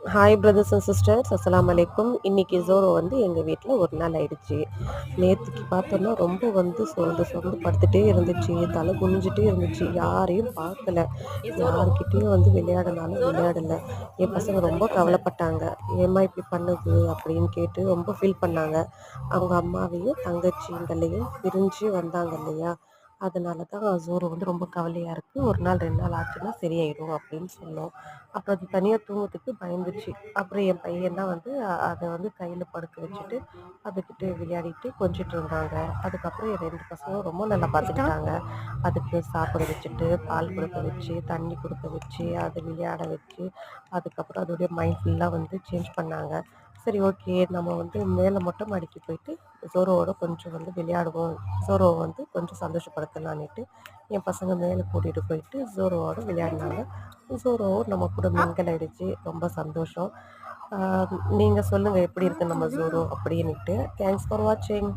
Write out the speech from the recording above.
Hi brothers and sisters, அஸ்ஸலாமு அலைக்கும். இன்னைக்கு ஜோரோ வந்து எங்கள் வீட்டில் ஒரு நாள் ஆயிடுச்சு. நேற்றுக்கு பார்த்தோன்னா ரொம்ப வந்து சொர்ந்து சொர்ந்து படுத்துகிட்டே இருந்துச்சு, தலை குனிஞ்சிட்டே இருந்துச்சு, யாரையும் பார்க்கல, யாருக்கிட்டேயும் வந்து விளையாடினாலும் விளையாடலை. என் பசங்க ரொம்ப கவலைப்பட்டாங்க, ஏம்மா இப்படி பண்ணுது அப்படின்னு கேட்டு ரொம்ப ஃபீல் பண்ணாங்க. அவங்க அம்மாவையும் தங்கச்சிங்களையும் பிரிஞ்சு வந்தாங்க இல்லையா, அதனால தான் ஜோரோ வந்து ரொம்ப கவலையாக இருக்குது. ஒரு நாள் 2 நாள் ஆச்சுன்னா சரியாயிடும் அப்படின்னு சொன்னோம். அப்புறம் அது தனியாக தூங்கத்துக்கு பயந்துச்சு. அப்புறம் என் பையன் தான் வந்து அதை வந்து கையில் படுக்க வச்சுட்டு அதுக்கிட்ட விளையாடிட்டு கொஞ்சிட்டு இருந்தாங்க. அதுக்கப்புறம் என் 2 பசங்களும் ரொம்ப நல்லா பார்த்துக்கிட்டாங்க. அதுக்கு சாப்பிட வச்சுட்டு, பால் கொடுக்க வச்சு, தண்ணி கொடுக்க வச்சு, அதை விளையாட வச்சு, அதுக்கப்புறம் அதோடைய மைண்ட் ஃபுல்லாக வந்து சேஞ்ச் பண்ணாங்க. சரி, ஓகே, நம்ம வந்து மேலே மொட்டை மாடிக்கு போயிட்டு ஜோரோவோட கொஞ்சம் வந்து விளையாடுவோம், ஜோரோவை வந்து கொஞ்சம் சந்தோஷப்படுத்தலான்னுட்டு என் பசங்க மேலே கூட்டிகிட்டு போயிட்டு ஜோரோவோட விளையாடினாங்க. ஜோரோவும் நம்ம கூட மிங்கிள் ஆயிடுச்சு. ரொம்ப சந்தோஷம். நீங்கள் சொல்லுங்கள் எப்படி இருக்கு நம்ம ஜோரோ அப்படின்னுட்டு. தேங்க்ஸ் ஃபார் வாட்சிங்.